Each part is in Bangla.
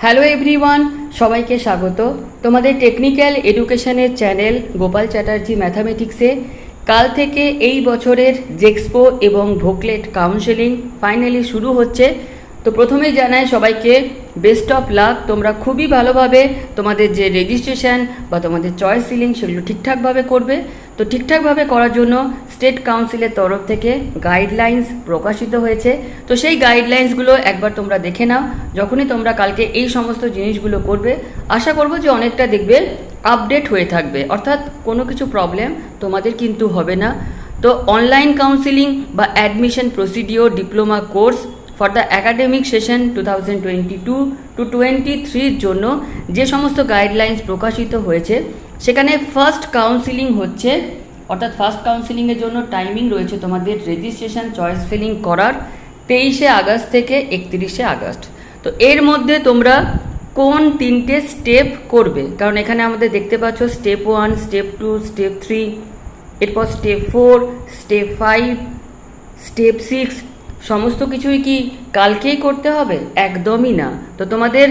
হ্যালো এভরিওয়ান, সবাইকে স্বাগত তোমাদের টেকনিক্যাল এডুকেশনের চ্যানেল গোপাল চ্যাটার্জি ম্যাথামেটিক্সে। কাল থেকে এই বছরের জেক্সপো এবং ভোকলেট কাউন্সেলিং ফাইনালি শুরু হচ্ছে। তো প্রথমেই জানাই সবাইকে বেস্ট অফ লাক। তোমরা খুবই ভালোভাবে তোমাদের যে রেজিস্ট্রেশন বা তোমাদের চয়েস সিলিং সেগুলো ঠিকঠাকভাবে করবে। তো ঠিকঠাকভাবে করার জন্য স্টেট কাউন্সিলের তরফ থেকে গাইডলাইন্স প্রকাশিত হয়েছে। তো সেই গাইডলাইন্সগুলো একবার তোমরা দেখে নাও যখনই তোমরা কালকে এই সমস্ত জিনিসগুলো করবে। আশা করব যে অনেকটা দেখবে আপডেট হয়ে থাকবে, অর্থাৎ কোনো কিছু প্রবলেম তোমাদের কিন্তু হবে না। তো অনলাইন কাউন্সিলিং বা admission procedure diploma course for the academic session 2022-23 জন্য যে সমস্ত গাইডলাইন্স প্রকাশিত হয়েছে সেখানে ফার্স্ট কাউন্সিলিং হচ্ছে, অর্থাৎ ফার্স্ট কাউন্সিলিংয়ের জন্য টাইমিং রয়েছে তোমাদের রেজিস্ট্রেশন চয়েস ফিলিং করার 23শে আগস্ট থেকে 31শে আগস্ট। তো এর মধ্যে তোমরা কোন তিনটে স্টেপ করবে, কারণ এখানে আমাদের দেখতে পাচ্ছ স্টেপ 1, স্টেপ 2, স্টেপ 3, এরপর স্টেপ 4, স্টেপ 5, স্টেপ 6 সমস্ত কিছুই কি কালকেই করতে হবে? একদমই না। তো তোমাদের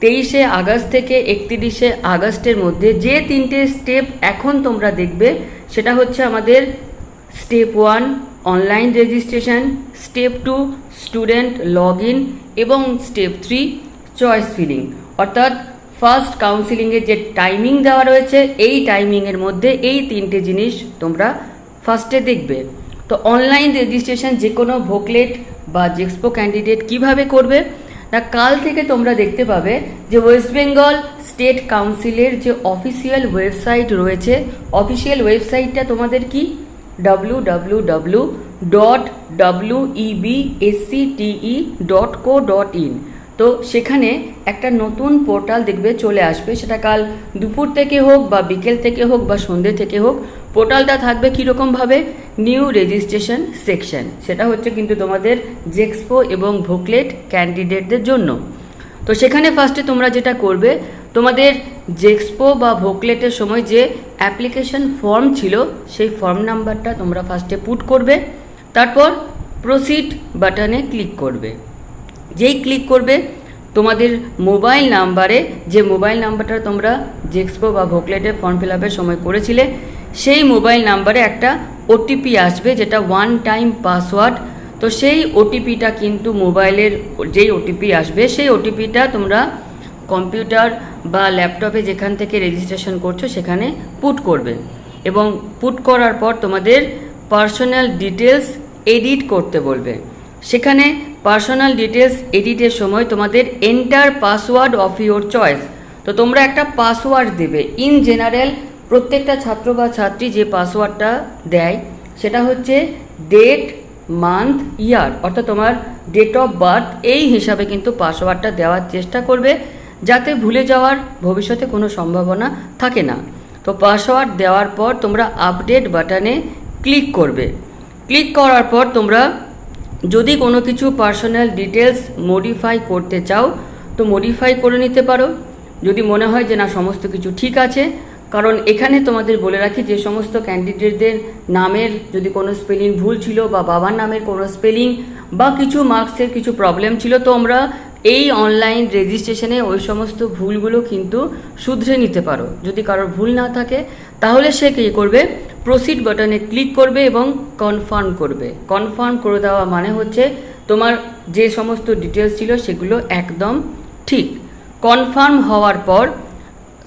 23শে আগস্ট থেকে 31শে আগস্টের মধ্যে যে তিনটে স্টেপ এখন তোমরা দেখবে সেটা হচ্ছে আমাদের step 1 online registration, step 2 student log in এবং স্টেপ 3 চয়েস ফিলিং। অর্থাৎ ফার্স্ট কাউন্সিলিংয়ের যে টাইমিং দেওয়া রয়েছে এই টাইমিংয়ের মধ্যে এই তিনটে জিনিস তোমরা ফার্স্টে দেখবে। তো অনলাইন রেজিস্ট্রেশন যে কোনো ভোকলেট বা জেক্সপো ক্যান্ডিডেট কিভাবে করবে না, কাল থেকে তোমরা দেখতে পাবে যে ওয়েস্ট বেঙ্গল স্টেট কাউন্সিলের যে অফিসিয়াল ওয়েবসাইট রয়েছে, অফিসিয়াল ওয়েবসাইটটা তোমাদের কি www.webscte.co.in। তো সেখানে একটা নতুন পোর্টাল দেখবে চলে আসবে, সেটা কাল দুপুর থেকে হোক বা বিকেল থেকে হোক বা সন্ধ্যে থেকে হোক। পোর্টালটা থাকবে কীরকমভাবে, নিউ রেজিস্ট্রেশন সেকশন, সেটা হচ্ছে কিন্তু তোমাদের জেক্সপো এবং ভোকলেট ক্যান্ডিডেটদের জন্য। তো সেখানে ফার্স্টে তোমরা যেটা করবে, তোমাদের জেক্সপো বা ভোকলেটের সময় যে অ্যাপ্লিকেশন ফর্ম ছিল সেই ফর্ম নাম্বারটা তোমরা ফার্স্টে পুট করবে, তারপর প্রসিড বাটনে ক্লিক করবে। যেই ক্লিক করবে তোমাদের মোবাইল নাম্বারে, যে মোবাইল নাম্বারটা তোমরা জেক্সপো বা ভোকলেটের ফর্ম ফিল আপের সময় করেছিলে সেই মোবাইল নাম্বারে একটা ওটিপি আসবে, যেটা ওয়ান টাইম পাসওয়ার্ড। তো সেই ওটিপিটা কিন্তু মোবাইলের যেই ওটিপি আসবে সেই ওটিপিটা তোমরা কম্পিউটার বা ল্যাপটপে যেখান থেকে রেজিস্ট্রেশন করছো সেখানে পুট করবে এবং পুট করার পর তোমাদের পার্সোনাল ডিটেলস এডিট করতে বলবে। সেখানে পার্সোনাল ডিটেলস এডিটের সময় তোমাদের enter password of your choice. তো তোমরা একটা পাসওয়ার্ড দেবে। ইন জেনারেল প্রত্যেকটা ছাত্র বা ছাত্রী যে পাসওয়ার্ডটা দেয় সেটা হচ্ছে ডেট, মান্থ, ইয়ার, অর্থাৎ তোমার ডেট অফ বার্থ, এই হিসাবে কিন্তু পাসওয়ার্ডটা দেওয়ার চেষ্টা করবে যাতে ভুলে যাওয়ার ভবিষ্যতে কোনো সম্ভাবনা থাকে না। তো পাসওয়ার্ড দেওয়ার পর তোমরা আপডেট বাটনে ক্লিক করবে। ক্লিক করার পর তোমরা যদি কোনো কিছু পার্সোনাল ডিটেলস মডিফাই করতে চাও তো মডিফাই করে নিতে পারো, যদি মনে হয় যে না সমস্ত কিছু ঠিক আছে। কারণ এখানে তোমাদের বলে রাখি, যে সমস্ত ক্যান্ডিডেটদের নামের যদি কোনো স্পেলিং ভুল ছিল বা বাবার নামের কোনো স্পেলিং বা কিছু মার্কসের কিছু প্রবলেম ছিল, তো আমরা এই অনলাইন রেজিস্ট্রেশনে ওই সমস্ত ভুলগুলো কিন্তু শুধরে নিতে পারো। যদি কারোর ভুল না থাকে তাহলে সে কী করবে, প্রসিড বাটনে ক্লিক করবে এবং কনফার্ম করবে। কনফার্ম করে দেওয়া মানে হচ্ছে তোমার যে সমস্ত ডিটেলস ছিল সেগুলো একদম ঠিক। কনফার্ম হওয়ার পর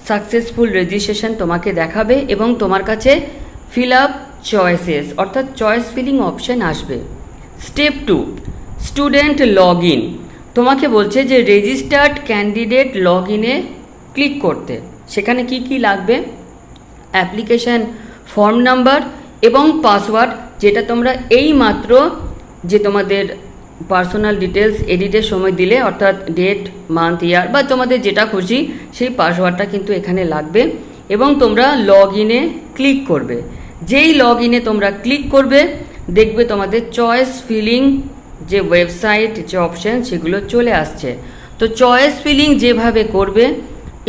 সাকসেসফুল রেজিস্ট্রেশন তোমাকে দেখাবে এবং তোমার কাছে ফিল আপ চয়েসেস অর্থাৎ চয়েস ফিলিং অপশন আসবে। স্টেপ 2 স্টুডেন্ট লগ ইন, তোমাকে বলছে যে রেজিস্টার্ড ক্যান্ডিডেট লগ ইনে ক্লিক করতে। সেখানে কি কি লাগবে, অ্যাপ্লিকেশন ফর্ম নাম্বার এবং পাসওয়ার্ড, যেটা তোমরা এই মাত্র যে তোমাদের পার্সোনাল ডিটেলস এডিটের সময় দিলে, অর্থাৎ ডেট, মান্থ, ইয়ার বা তোমাদের যেটা খুশি সেই পাসওয়ার্ডটা কিন্তু এখানে লাগবে এবং তোমরা লগ ইনে ক্লিক করবে। যেই লগ ইনে তোমরা ক্লিক করবে দেখবে তোমাদের চয়েস ফিলিং যে ওয়েবসাইট, যে অপশান সেগুলো চলে আসছে। তো চয়েস ফিলিং যেভাবে করবে,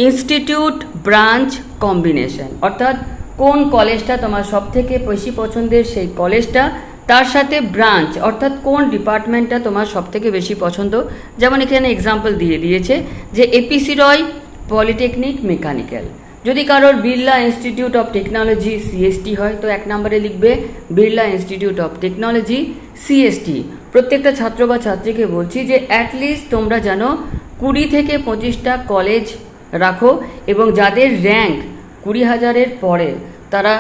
ইনস্টিটিউট ব্রাঞ্চ কম্বিনেশন, অর্থাৎ কোন কলেজটা তোমার সব থেকে বেশি পছন্দের সেই কলেজটা তার সাথে ব্রাঞ্চ অর্থাৎ কোন ডিপার্টমেন্টটা তোমার সবথেকে বেশি পছন্দ। যেমন এখানে এক্সাম্পল দিয়ে দিয়েছে যে এপিসি রয় পলিটেকনিক মেকানিক্যাল। যদি কারোর Birla institute of technology CST হয় তো 1 নম্বরে লিখবে Birla institute of technology CST. প্রত্যেকটা ছাত্র বা ছাত্রীকে বলছি যে অ্যাটলিস্ট তোমরা যেন 20 থেকে 25টা কলেজ রাখো, এবং যাদের র্যাঙ্ক 20,000-এর পরে তারা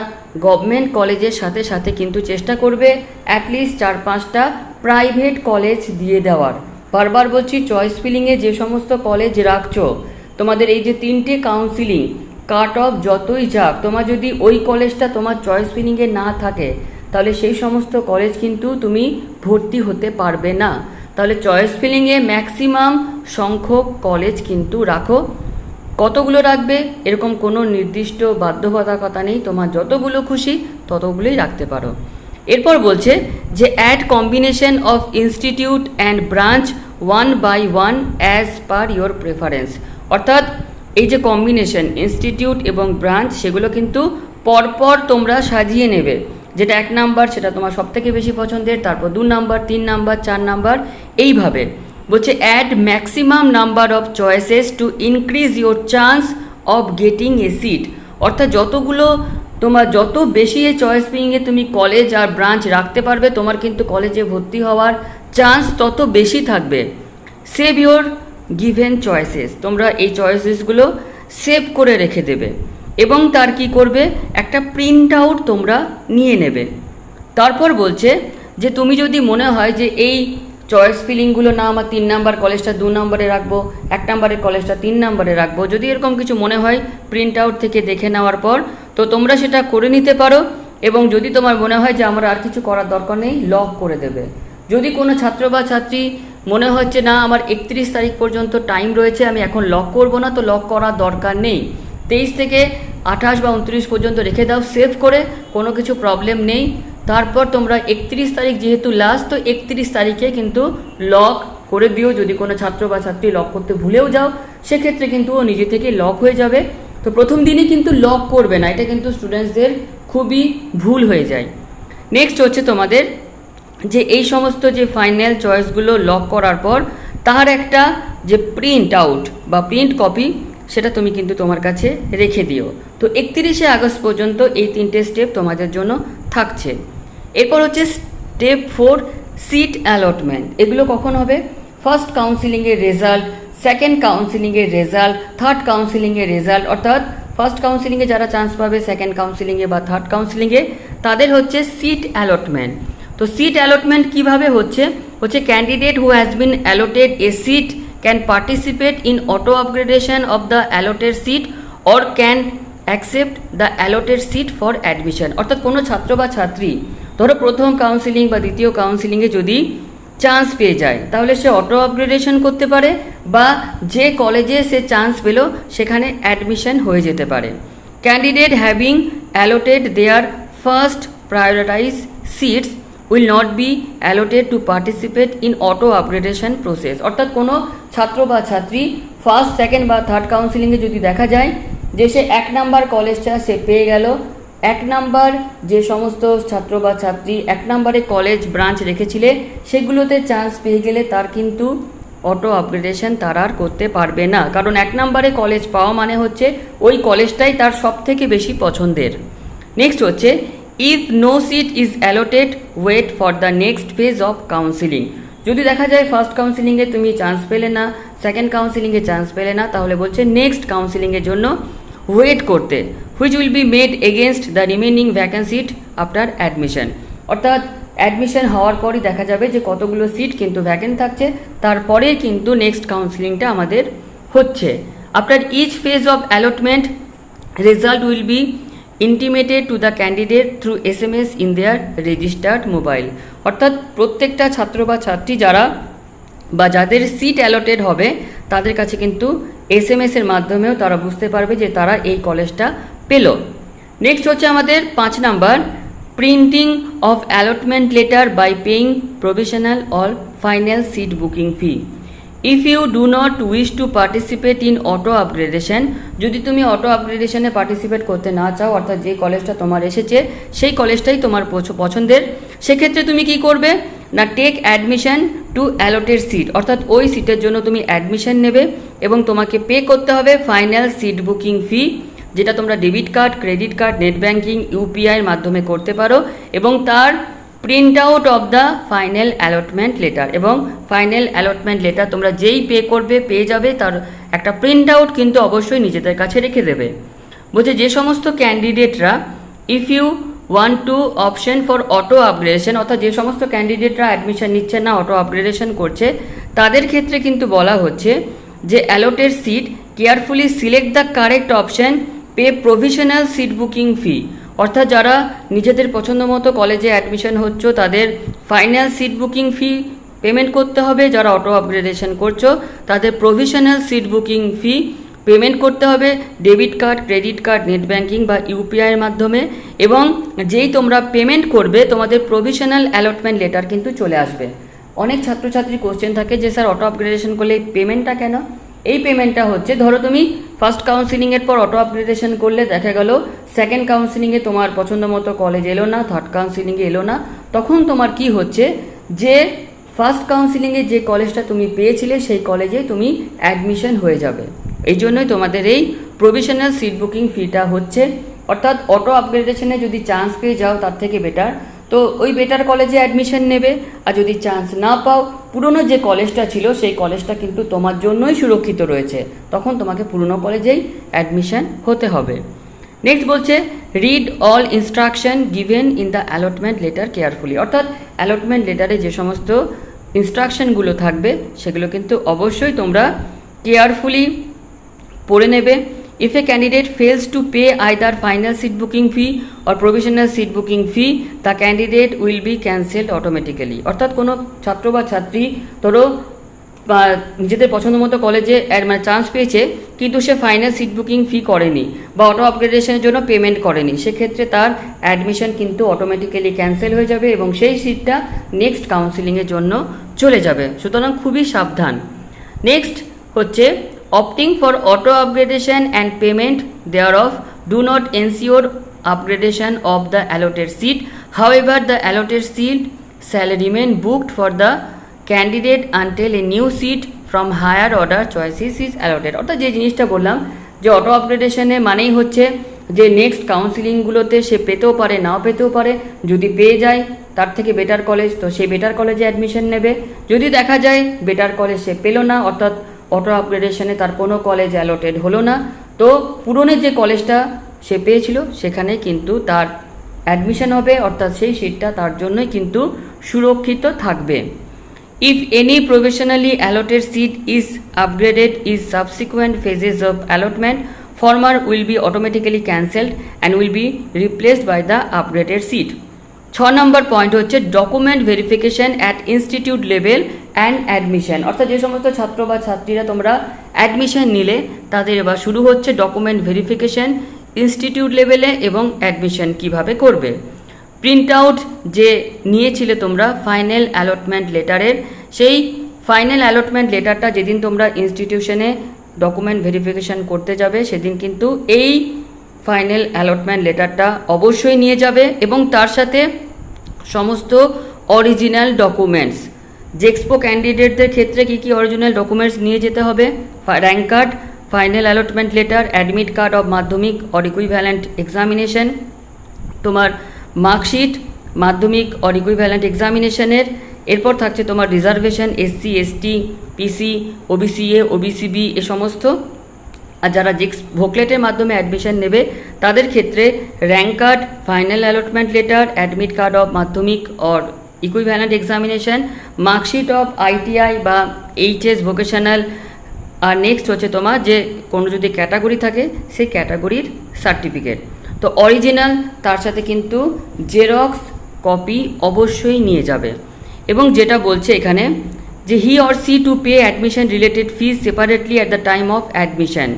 গভর্নমেন্ট কলেজের সাথে সাথে কিন্তু চেষ্টা করবে অ্যাটলিস্ট 4-5টা প্রাইভেট কলেজ দিয়ে দেওয়ার। বারবার বলছি, চয়েস ফিলিংয়ে যে সমস্ত কলেজ রাখছো, তোমাদের এই যে 3টে কাউন্সিলিং কাট অফ যতই যাক, তোমার যদি ওই কলেজটা তোমার চয়েস ফিলিংয়ে না থাকে তাহলে সেই সমস্ত কলেজ কিন্তু তুমি ভর্তি হতে পারবে না। তাহলে চয়েস ফিলিংয়ে ম্যাক্সিমাম সংখ্যক কলেজ কিন্তু রাখো। কতগুলো রাখবে এরকম কোনো নির্দিষ্ট বাধ্যবাধকতা নেই, তোমার যতগুলো খুশি ততগুলোই রাখতে পারো। এরপর বলছে যে add combination of institute and branch 1 by 1 as per your preference. অর্থাৎ এই যে কম্বিনেশন ইনস্টিটিউট এবং ব্রাঞ্চ সেগুলো কিন্তু পরপর তোমরা সাজিয়ে নেবে। যেটা 1 নাম্বার সেটা তোমার সবথেকে বেশি পছন্দের, তারপর 2 নাম্বার, 3 নাম্বার, 4 নাম্বার, এইভাবে। বলছে add maximum number of choices to increase your chance of getting a seat. অর্থাৎ যত বেশি এই চয়েস ফিলিংয়ে তুমি কলেজ আর ব্রাঞ্চ রাখতে পারবে, তোমার কিন্তু কলেজে ভর্তি হওয়ার চান্স তত বেশি থাকবে। সেভ ইউর গিভেন চয়েসেস, তোমরা এই চয়েসেসগুলো সেভ করে রেখে দেবে এবং তার কি করবে, একটা প্রিন্ট আউট তোমরা নিয়ে নেবে। তারপর বলছে যে তুমি যদি মনে হয় যে এই চয়েস ফিলিংগুলো না, আমার 3 নাম্বার কলেজটা 2 নম্বরে রাখবো, 1 নম্বরের কলেজটা 3 নম্বরে রাখবো, যদি এরকম কিছু মনে হয় প্রিন্ট আউট থেকে দেখে নেওয়ার পর তো তোমরা সেটা করে নিতে পারো। এবং যদি তোমার মনে হয় যে আমার আর কিছু করার দরকার নেই, লক করে দেবে। যদি কোনো ছাত্র বা ছাত্রী মনে হচ্ছে না আমার 31 তারিখ পর্যন্ত টাইম রয়েছে, আমি এখন লক করব না, তো লক করার দরকার নেই। 23 থেকে 28 বা 29 পর্যন্ত রেখে দাও সেভ করে, কোনো কিছু প্রবলেম নেই। তারপর তোমরা 31 তারিখ যেহেতু লাস্ট, তো 31 তারিখে কিন্তু লক করে দিও। যদি কোনো ছাত্র বা ছাত্রী লক করতে ভুলেও যাও সেক্ষেত্রে কিন্তু ও নিজে থেকে লক হয়ে যাবে। তো প্রথম দিনই কিন্তু লক করবে না, এটা কিন্তু স্টুডেন্টসদের খুবই ভুল হয়ে যায়। নেক্সট হচ্ছে তোমাদের যে এই সমস্ত যে ফাইনাল চয়েসগুলো লক করার পর তার একটা যে প্রিন্ট আউট বা প্রিন্ট কপি সেটা তুমি কিন্তু তোমার কাছে রেখে দিও। তো 31শে আগস্ট পর্যন্ত এই 3টে স্টেপ তোমাদের জন্য থাকছে। এরপর হচ্ছে স্টেপ 4 সিট অ্যালটমেন্ট। এগুলো কখন হবে? ফার্স্ট কাউন্সিলিংয়ের রেজাল্ট, সেকেন্ড কাউন্সিলিংয়ের রেজাল্ট, থার্ড কাউন্সিলিংয়ের রেজাল্ট। অর্থাৎ ফার্স্ট কাউন্সিলিংয়ে যারা চান্স পাবে, সেকেন্ড কাউন্সিলিংয়ে বা থার্ড কাউন্সিলিংয়ে তাদের হচ্ছে সিট অ্যালটমেন্ট। তো সিট অ্যালটমেন্ট কিভাবে হচ্ছে candidate who has been allotted a seat can participate in auto upgradation of the allotted seat or can accept the allotted seat for admission. অর্থাৎ কোনো ছাত্র বা ছাত্রী ধরো প্রথম কাউন্সিলিং বা দ্বিতীয় কাউন্সিলিংয়ে যদি চান্স পেয়ে যায় তাহলে সে অটো আপগ্রেডেশন করতে পারে, বা যে কলেজে সে চান্স পেল সেখানে অ্যাডমিশন হয়ে যেতে পারে। Candidate having allotted their first prioritise seats will not be allotted to participate in auto upgradation process। অর্থাৎ কোনো ছাত্র বা ছাত্রী ফার্স্ট, সেকেন্ড বা থার্ড কাউন্সিলিংয়ে যদি দেখা যায় যে সে 1 নাম্বার কলেজটা সে পেয়ে গেল, 1 নাম্বার যে সমস্ত ছাত্র বা ছাত্রী 1 নাম্বারে কলেজ ব্রাঞ্চ রেখেছিলে সেগুলোতে চান্স পেয়ে গেলে তার কিন্তু অটো আপগ্রেডেশন তার আর করতে পারবে না, কারণ 1 নাম্বারে কলেজ পাওয়া মানে হচ্ছে ওই কলেজটাই তার সবথেকে বেশি পছন্দের। নেক্সট হচ্ছে if no seat is allotted wait for the next phase of counseling। যদি দেখা যায় ফার্স্ট কাউন্সিলিংয়ে তুমি চান্স পেলে না, সেকেন্ড কাউন্সিলিংয়ে চান্স পেলে না, তাহলে বলছে নেক্সট কাউন্সিলিংয়ের জন্য ওয়েট করতে, which will be made against the remaining vacancy after admission. অর্থাৎ অ্যাডমিশন হওয়ার পরই দেখা যাবে যে কতগুলো সিট কিন্তু ভ্যাকেন্ট থাকছে, তারপরে কিন্তু নেক্সট কাউন্সিলিংটা আমাদের হচ্ছে। After each phase of allotment result will be intimated to the candidate through SMS in their registered mobile. অর্থাৎ প্রত্যেকটা ছাত্র বা ছাত্রী যাদের সিট অ্যালটেড হবে তাদের কাছে কিন্তু SMS এর মাধ্যমেও তারা বুঝতে পারবে যে তারা এই কলেজটা পেল। নেক্সট হচ্ছে আমাদের 5 number printing of allotment letter by paying provisional or final seat booking fee. If you do not wish to participate in auto upgradation, যদি তুমি অটো আপগ্রেডেশনে পার্টিসিপেট করতে না চাও, অর্থাৎ যে কলেজটা তোমার এসেছে সেই কলেজটাই তোমার পছন্দের, সেক্ষেত্রে তুমি কি করবে না, take admission to allotted seat, অর্থাৎ ওই সিটের জন্য তুমি অ্যাডমিশন নেবে এবং তোমাকে পে করতে হবে ফাইনাল সিট বুকিং ফি, যেটা তোমরা debit card, credit card, net banking, ইউপিআইয়ের মাধ্যমে করতে পারো, এবং তার print out of the final allotment letter, এবং ফাইনাল অ্যালটমেন্ট লেটার তোমরা যেই পে করবে পেয়ে যাবে, তার একটা প্রিন্ট আউট কিন্তু অবশ্যই নিজেদের কাছে রেখে দেবে। বলছে যে সমস্ত ক্যান্ডিডেটরা if you want to option for auto upgradation, অর্থাৎ যে সমস্ত ক্যান্ডিডেটরা অ্যাডমিশন নিচ্ছে না, অটো আপগ্রেডেশন করছে, তাদের ক্ষেত্রে কিন্তু বলা হচ্ছে যে allotted seat carefully select the correct option, pay provisional seat booking fee, অর্থাৎ যারা নিজেদের পছন্দ মতো কলেজে অ্যাডমিশন হচ্ছে তাদের final seat booking fee payment করতে হবে, যারা অটো আপগ্রেডেশন করছো তাদের provisional seat booking fee payment করতে হবে debit card, credit card, net banking বা ইউপিআইয়ের মাধ্যমে, এবং যেই তোমরা পেমেন্ট করবে তোমাদের প্রভিশনাল অ্যালটমেন্ট লেটার কিন্তু চলে আসবে। অনেক ছাত্রছাত্রী কোশ্চেন থাকে যে স্যার অটো আপগ্রেডেশন করলে এই পেমেন্টটা কেন? এই পেমেন্টটা হচ্ছে, ধরো তুমি ফার্স্ট কাউন্সিলিংয়ের পর অটো আপগ্রেডেশন করলে, দেখা গেল সেকেন্ড কাউন্সিলিংয়ে তোমার পছন্দ মতো কলেজ এলো না, থার্ড কাউন্সিলিংয়ে এলো না, তখন তোমার কি হচ্ছে যে ফার্স্ট কাউন্সিলিংয়ে যে কলেজটা তুমি পেয়েছিলে সেই কলেজে তুমি অ্যাডমিশন হয়ে যাবে। এই জন্যই তোমাদের এই প্রভিশনাল সিট বুকিং ফিটা হচ্ছে, অর্থাৎ অটো আপগ্রেডেশনে যদি চান্স পেয়ে যাও তার থেকে বেটার, তো ওই বেটার কলেজে অ্যাডমিশন নেবে, আর যদি চান্স না পাও পুরনো যে কলেজটা ছিল সেই কলেজটা কিন্তু তোমার জন্যই সুরক্ষিত রয়েছে, তখন তোমাকে পুরনো কলেজেই অ্যাডমিশন হতে হবে। নেক্সট বলছে read all instruction given in the allotment letter carefully, অর্থাৎ অ্যালটমেন্ট লেটারে যে সমস্ত ইনস্ট্রাকশনগুলো থাকবে সেগুলো কিন্তু অবশ্যই তোমরা কেয়ারফুলি পড়ে নেবে। If a candidate fails to pay either final seat booking fee or provisional seat booking fee, the candidate will be cancelled automatically, অর্থাৎ কোনো ছাত্র বা ছাত্রী ধরো নিজেদের পছন্দ মতো কলেজে মানে চান্স পেয়েছে কিন্তু সে ফাইনাল সিট বুকিং ফি করেনি বা অটো আপগ্রেডেশনের জন্য পেমেন্ট করেনি, সেক্ষেত্রে তার অ্যাডমিশন কিন্তু অটোমেটিক্যালি ক্যান্সেল হয়ে যাবে এবং সেই সিটটা নেক্সট কাউন্সিলিংয়ের জন্য চলে যাবে, সুতরাং খুবই সাবধান। নেক্সট হচ্ছে opting for auto upgradation and payment thereof do not ensure upgradation of the allotted seat. However, the allotted seat shall remain booked for the candidate until a new seat from higher order choices is allotted. অর্থাৎ যে জিনিসটা বললাম যে অটো আপগ্রেডেশনে মানেই হচ্ছে যে নেক্সট কাউন্সিলিংগুলোতে সে পেতেও পারে নাও পেতেও পারে, যদি পেয়ে যায় তার থেকে বেটার কলেজ তো সে বেটার কলেজে অ্যাডমিশন নেবে, যদি দেখা যায় বেটার কলেজ সে পেলো না, অর্থাৎ অটো আপগ্রেডেশনে তার কোনো কলেজ অ্যালোটেড হলো না, তো পুরনো যে কলেজটা সে পেয়েছিল সেখানে কিন্তু তার অ্যাডমিশন হবে, অর্থাৎ সেই সিটটা তার জন্যই কিন্তু সুরক্ষিত থাকবে। If any provisionally allotted seat is upgraded is subsequent phases of allotment, former will be automatically cancelled and will be replaced by the upgraded seat. 6 নম্বর পয়েন্ট হচ্ছে document verification at institute level and admission, অর্থাৎ যে সমস্ত ছাত্র বা ছাত্রীরা তোমরা অ্যাডমিশন নিলে তাদের এবার শুরু হচ্ছে ডকুমেন্ট ভেরিফিকেশন ইনস্টিটিউট লেভেলে এবং অ্যাডমিশন কিভাবে করবে। প্রিন্ট আউট যে নিয়েছিলে তোমরা ফাইনাল অ্যালটমেন্ট লেটারের, সেই ফাইনাল অ্যালটমেন্ট লেটারটা যেদিন তোমরা ইনস্টিটিউশনে ডকুমেন্ট ভেরিফিকেশন করতে যাবে সেদিন কিন্তু এই ফাইনাল অ্যালটমেন্ট লেটারটা অবশ্যই নিয়ে যাবে এবং তার সাথে সমস্ত অরিজিনাল ডকুমেন্টস। জেক্সপো ক্যান্ডিডেটদের ক্ষেত্রে কী কী অরিজিনাল ডকুমেন্টস নিয়ে যেতে হবে? Rank card, final allotment letter, admit card of Madhyamik or equivalent examination, তোমার মার্কশিট মাধ্যমিক অর ইকুইভ্যালেন্ট এক্সামিনেশনের, এরপর থাকছে তোমার reservation SC ST PC OBC A OBC B এ সমস্ত। আর যারা ভোকলেটের মাধ্যমে অ্যাডমিশন নেবে তাদের ক্ষেত্রে rank card, final allotment letter, admit card of Madhyamik or equivalent examination, marksheet of ITI বা এইচএস ভোকেশনাল, আর নেক্সট হচ্ছে তোমার যে কোনো যদি ক্যাটাগরি থাকে সেই ক্যাটাগরির সার্টিফিকেট। তো অরিজিনাল তার সাথে কিন্তু জেরক্স কপি অবশ্যই নিয়ে যাবে। এবং যেটা বলছে এখানে যে he or she to pay admission related fees separately at the time of admission.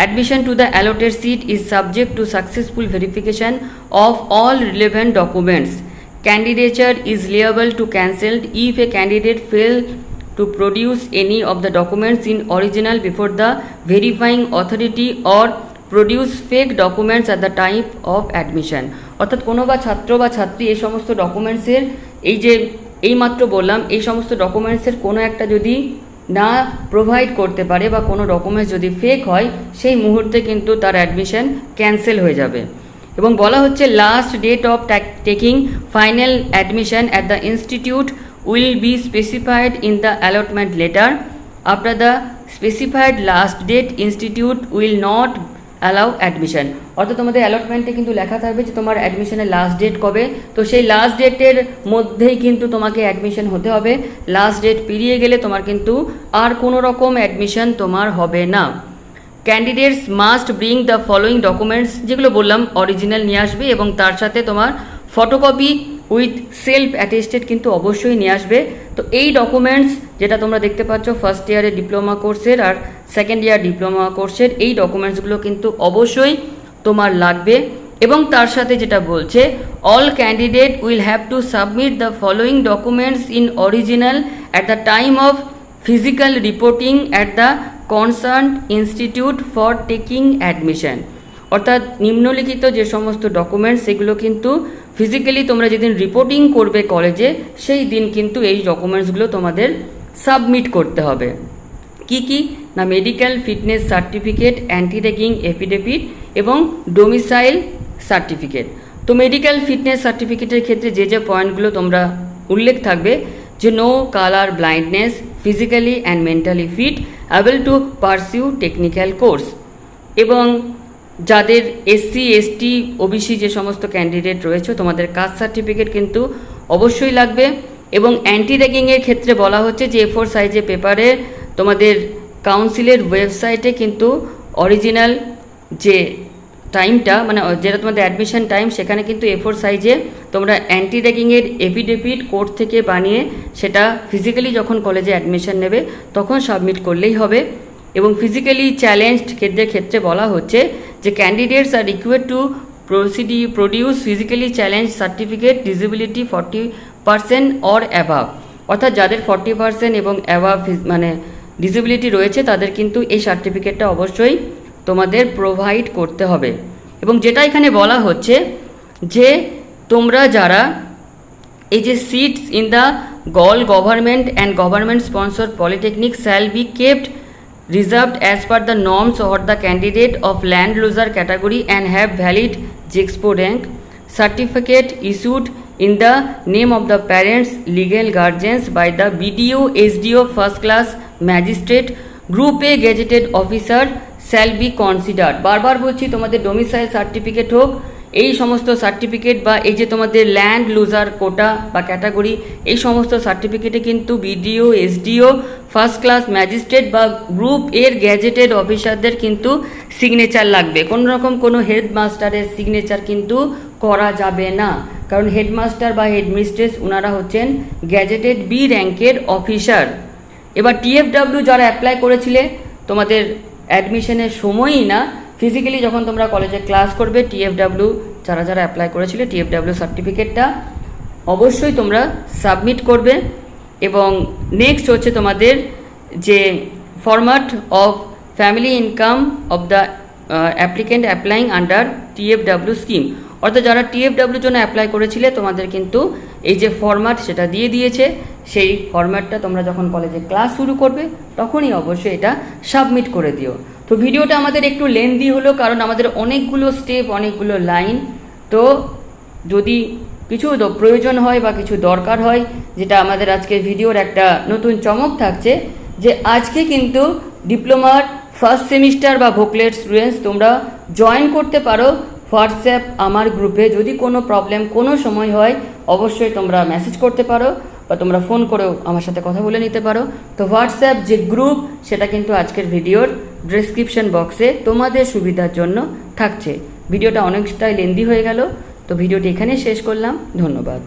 Admission to the allotted seat is subject to successful verification of all relevant documents. Candidature is liable to cancelled if a candidate fails to produce any of the documents in original before the verifying authority or produce fake documents at the time of admission। অর্থাৎ কোনো বা ছাত্র বা ছাত্রী এই সমস্ত ডকুমেন্টসের এইমাত্র বললাম এই সমস্ত ডকুমেন্টসের কোনো একটা যদি না প্রোভাইড করতে পারে বা কোনো ডকুমেন্টস যদি ফেক হয় সেই মুহূর্তে কিন্তু তার অ্যাডমিশন ক্যান্সেল হয়ে যাবে। এবং বলা হচ্ছে last date of taking final admission at the institute will be specified in the allotment letter. After the specified last date institute will not allow admission. অর্থাৎ তোমাদের অ্যালটমেন্টে কিন্তু লেখা থাকবে যে তোমার অ্যাডমিশনের লাস্ট ডেট কবে, তো সেই লাস্ট ডেটের মধ্যেই কিন্তু তোমাকে অ্যাডমিশন হতে হবে। লাস্ট ডেট পেরিয়ে গেলে তোমার কিন্তু আর কোনো রকম অ্যাডমিশন তোমার হবে না। Candidates must bring the following documents, যেগুলো বললাম অরিজিনাল নিয়ে আসবে এবং তার সাথে তোমার ফটোকপি উইথ সেলফ অ্যাটেস্টেড কিন্তু অবশ্যই নিয়ে আসবে। তো এই ডকুমেন্টস যেটা তোমরা দেখতে পাচ্ছ ফার্স্ট ইয়ারের ডিপ্লোমা কোর্সের আর সেকেন্ড ইয়ার ডিপ্লোমা কোর্সের এই ডকুমেন্টসগুলো কিন্তু অবশ্যই তোমার লাগবে। এবং তার সাথে যেটা বলছে all candidate will have to submit the following documents in original at the time of physical reporting at the concern institute for taking admission. অর্থাৎ নিম্নলিখিত যে সমস্ত ডকুমেন্টস সেগুলো কিন্তু ফিজিক্যালি তোমরা যেদিন রিপোর্টিং করবে কলেজে সেই দিন কিন্তু এই ডকুমেন্টসগুলো তোমাদের সাবমিট করতে হবে। কি কি না medical fitness certificate, anti ragging affidavit এবং ডোমিসাইল সার্টিফিকেট। তো মেডিকেল ফিটনেস সার্টিফিকেটের ক্ষেত্রে যে যে পয়েন্টগুলো তোমরা উল্লেখ থাকবে যে no colour blindness, physically and mentally fit, able to pursue technical course. এবং যাদের এসসি এসটি ওবিসি যে সমস্ত ক্যান্ডিডেট রয়েছে তোমাদের কাস্ট সার্টিফিকেট কিন্তু অবশ্যই লাগবে। এবং অ্যান্টি র্যাগিংয়ের ক্ষেত্রে বলা হচ্ছে যে A4 সাইজে পেপারে তোমাদের কাউন্সিলের ওয়েবসাইটে কিন্তু অরিজিনাল যে টাইমটা মানে যেটা তোমাদের অ্যাডমিশন টাইম সেখানে কিন্তু A4 সাইজে তোমরা অ্যান্টি র্যাগিংয়ের এফিডেভিট কোর্ট থেকে বানিয়ে সেটা ফিজিক্যালি যখন কলেজে অ্যাডমিশন নেবে তখন সাবমিট করলেই হবে। এবং ফিজিক্যালি চ্যালেঞ্জড ক্ষেত্রে বলা হচ্ছে যে candidates are required to produce physically challenge certificate disability 40% or above. অর্থাৎ যাদের 40% এবং অ্যাভাব মানে ডিসেবিলিটি রয়েছে তাদের কিন্তু এই সার্টিফিকেটটা অবশ্যই তোমাদের প্রোভাইড করতে হবে। এবং যেটা এখানে বলা হচ্ছে যে তোমরা যারা এই যে seats in the government and government sponsor polytechnic shall be kept reserved as per the norms or the candidate of land loser category and have valid JEXPO rank certificate issued in the name of the parents, legal guardians by the BDO, SDO, first class magistrate, group A gazetted officer shall be considered। বারবার বলছি তোমাদের ডোমিসাইল সার্টিফিকেট হোক এই সমস্ত সার্টিফিকেট বা এই যে তোমাদের ল্যান্ড লুজার কোটা বা ক্যাটাগরি এই সমস্ত সার্টিফিকেটে কিন্তু BDO, SDO, first class magistrate বা গ্রুপ এর গ্যাজেটেড অফিসারদের কিন্তু সিগনেচার লাগবে। কোনো রকম কোনো হেডমাস্টারের সিগনেচার কিন্তু করা যাবে না, কারণ হেডমাস্টার বা হেডমিস্ট্রেস ওনারা হচ্ছেন গ্যাজেটেড বি র্যাঙ্কের অফিসার। এবার টিএফডাব্লিউ যারা অ্যাপ্লাই করেছিলে তোমাদের অ্যাডমিশনের সময়ই না ফিজিক্যালি যখন তোমরা কলেজে ক্লাস করবে টিএফডাব্লিউ যারা অ্যাপ্লাই করেছিলে টিএফডাব্লিউ সার্টিফিকেটটা অবশ্যই তোমরা সাবমিট করবে। এবং নেক্সট হচ্ছে তোমাদের যে format of family income of the applicant applying under TFW scheme. অর্থাৎ যারা টিএফডাব্লিউর জন্য অ্যাপ্লাই করেছিলে তোমাদের কিন্তু এই যে ফরম্যাট সেটা দিয়ে দিয়েছে, সেই ফরম্যাটটা তোমরা যখন কলেজে ক্লাস শুরু করবে তখনই অবশ্যই এটা সাবমিট করে দিও। তো ভিডিওটা আমাদের একটু লেন্দি হলো কারণ আমাদের অনেকগুলো স্টেপ, অনেকগুলো লাইন। তো যদি কিছু প্রয়োজন হয় বা কিছু দরকার হয়, যেটা আমাদের আজকের ভিডিওর একটা নতুন চমক থাকছে যে আজকে কিন্তু ডিপ্লোমার ফার্স্ট সেমিস্টার বা ভোকলেট স্টুডেন্টস তোমরা জয়েন করতে পারো হোয়াটসঅ্যাপ আমার গ্রুপে। যদি কোনো প্রবলেম কোনো সময় হয় অবশ্যই তোমরা মেসেজ করতে পারো বা তোমরা ফোন করেও আমার সাথে কথা বলে নিতে পারো। তো হোয়াটসঅ্যাপ যে গ্রুপ সেটা কিন্তু আজকের ভিডিওর ডেসক্রিপশন বক্সে তোমাদের সুবিধার জন্য থাকছে। ভিডিওটা অনেকটাই লেন্দি হয়ে গেল, তো ভিডিওটি এখানে শেষ করলাম। ধন্যবাদ।